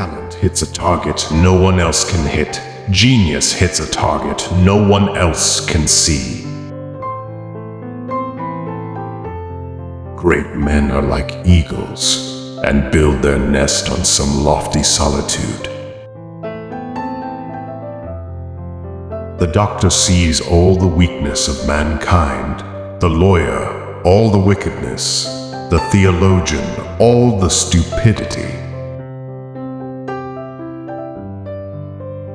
Talent hits a target no one else can hit. Genius hits a target no one else can see. Great men are like eagles and build their nest on some lofty solitude. The doctor sees all the weakness of mankind, the lawyer all the wickedness, the theologian all the stupidity.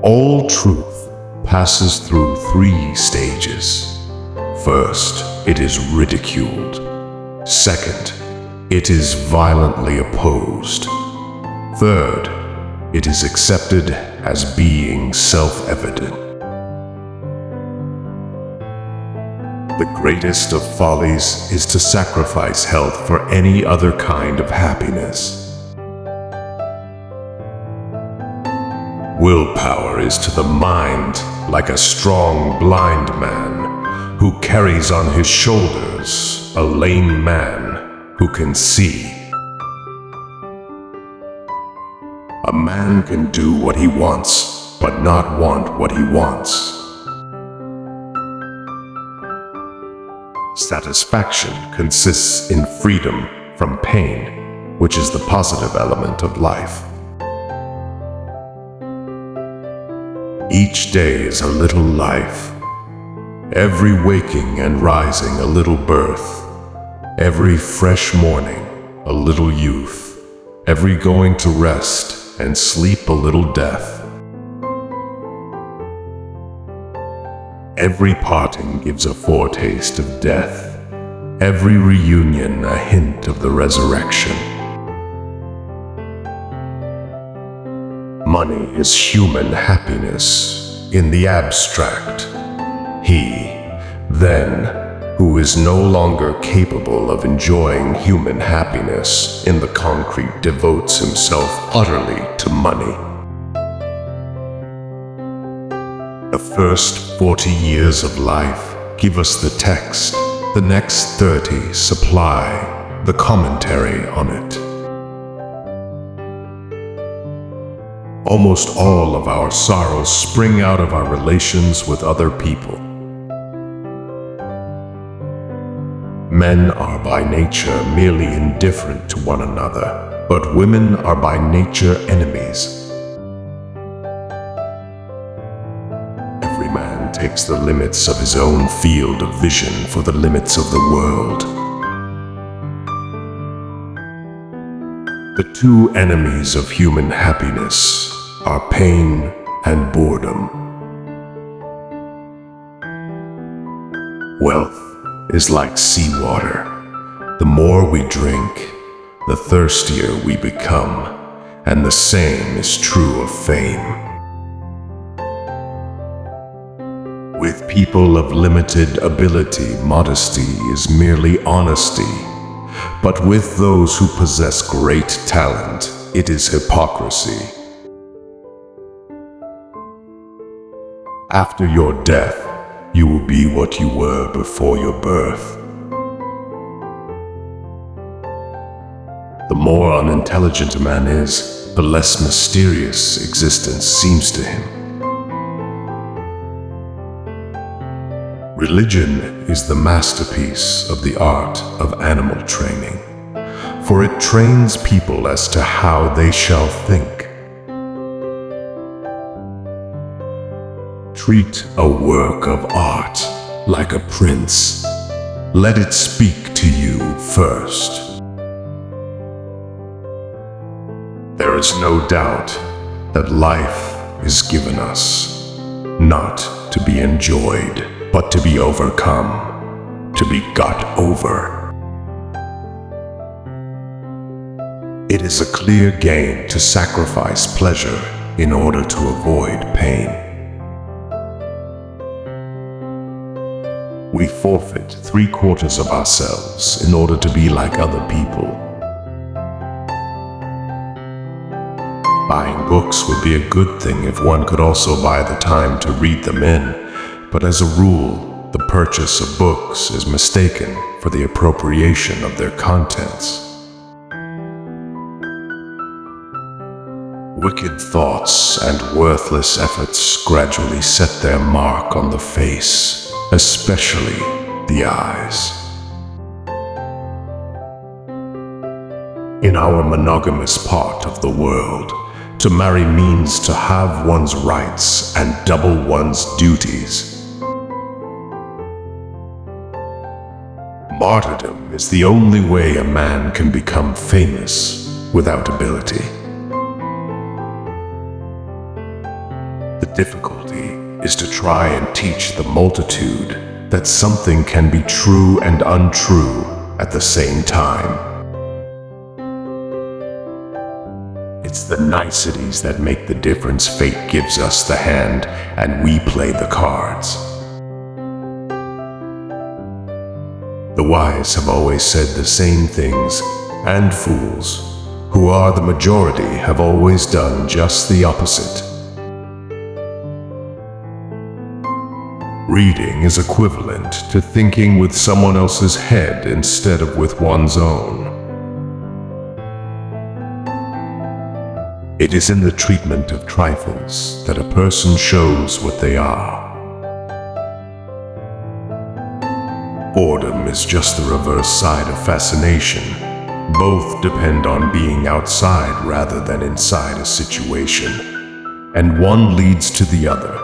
All truth passes through 3 stages. First, it is ridiculed. Second, it is violently opposed. Third, it is accepted as being self-evident. The greatest of follies is to sacrifice health for any other kind of happiness. Willpower is to the mind like a strong blind man who carries on his shoulders a lame man who can see. A man can do what he wants, but not want what he wants. Satisfaction consists in freedom from pain, which is the positive element of life. Each day is a little life. Every waking and rising a little birth. Every fresh morning a little youth. Every going to rest and sleep a little death. Every parting gives a foretaste of death. Every reunion a hint of the resurrection. Money is human happiness in the abstract. He, then, who is no longer capable of enjoying human happiness in the concrete devotes himself utterly to money. The first 40 years of life give us the text, the next 30 supply the commentary on it. Almost all of our sorrows spring out of our relations with other people. Men are by nature merely indifferent to one another, but women are by nature enemies. Every man takes the limits of his own field of vision for the limits of the world. The 2 enemies of human happiness are pain and boredom. Wealth is like seawater. The more we drink, the thirstier we become, and the same is true of fame. With people of limited ability, modesty is merely honesty, but with those who possess great talent, it is hypocrisy. After your death, you will be what you were before your birth. The more unintelligent a man is, the less mysterious existence seems to him. Religion is the masterpiece of the art of animal training, for it trains people as to how they shall think. Treat a work of art like a prince. Let it speak to you first. There is no doubt that life is given us, not to be enjoyed, but to be overcome, to be got over. It is a clear gain to sacrifice pleasure in order to avoid pain. We forfeit 3/4 of ourselves in order to be like other people. Buying books would be a good thing if one could also buy the time to read them in, but as a rule, the purchase of books is mistaken for the appropriation of their contents. Wicked thoughts and worthless efforts gradually set their mark on the face, especially the eyes. In our monogamous part of the world, to marry means to have one's rights and double one's duties. Martyrdom is the only way a man can become famous without ability. The difficulty is to try and teach the multitude that something can be true and untrue at the same time. It's the niceties that make the difference. Fate gives us the hand, and we play the cards. The wise have always said the same things, and fools, who are the majority, have always done just the opposite. Reading is equivalent to thinking with someone else's head instead of with one's own. It is in the treatment of trifles that a person shows what they are. Boredom is just the reverse side of fascination. Both depend on being outside rather than inside a situation, and one leads to the other.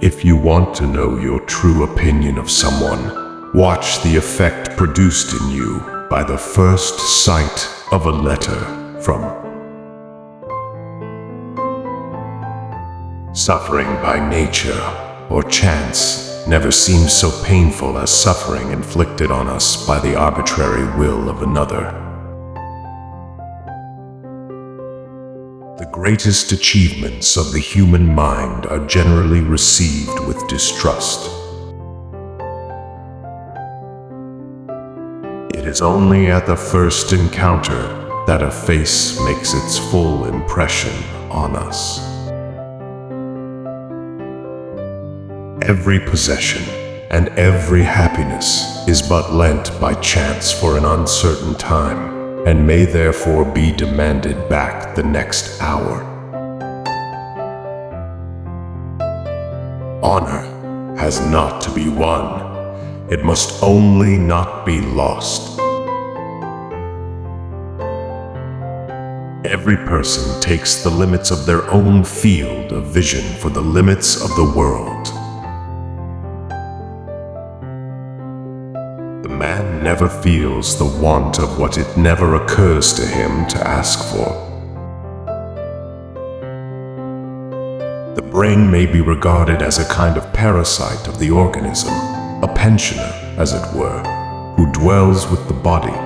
If you want to know your true opinion of someone, watch the effect produced in you by the first sight of a letter from. Suffering by nature or chance never seems so painful as suffering inflicted on us by the arbitrary will of another. The greatest achievements of the human mind are generally received with distrust. It is only at the first encounter that a face makes its full impression on us. Every possession and every happiness is but lent by chance for an uncertain time, and may therefore be demanded back the next hour. Honor has not to be won. It must only not be lost. Every person takes the limits of their own field of vision for the limits of the world. The man never feels the want of what it never occurs to him to ask for. The brain may be regarded as a kind of parasite of the organism, a pensioner, as it were, who dwells with the body.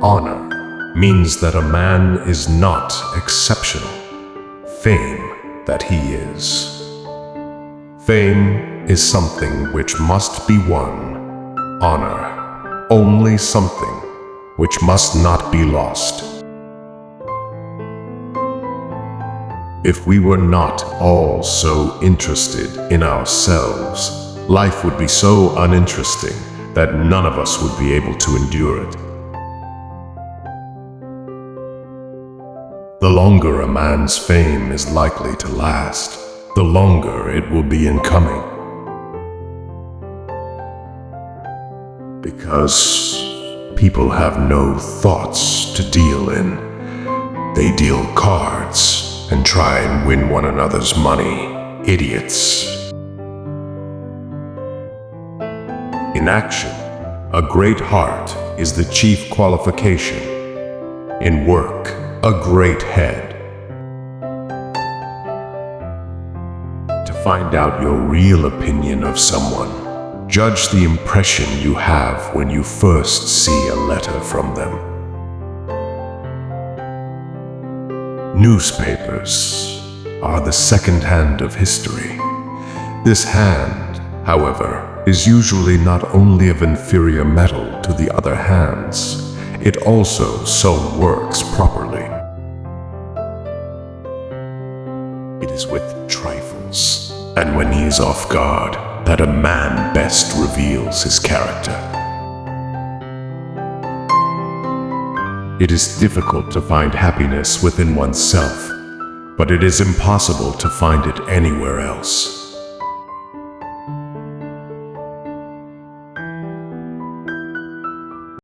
Honor means that a man is not exceptional. Fame that he is. Fame is something which must be won. Honor, only something which must not be lost. If we were not all so interested in ourselves, life would be so uninteresting that none of us would be able to endure it. The longer a man's fame is likely to last, the longer it will be in coming. Because people have no thoughts to deal in. They deal cards and try and win one another's money. Idiots. In action, a great heart is the chief qualification. In work, a great head. To find out your real opinion of someone, judge the impression you have when you first see a letter from them. Newspapers are the second hand of history. This hand, however, is usually not only of inferior metal to the other hands, it also so works properly. It is with trifles, and when he is off guard, that a man best reveals his character. It is difficult to find happiness within oneself, but it is impossible to find it anywhere else.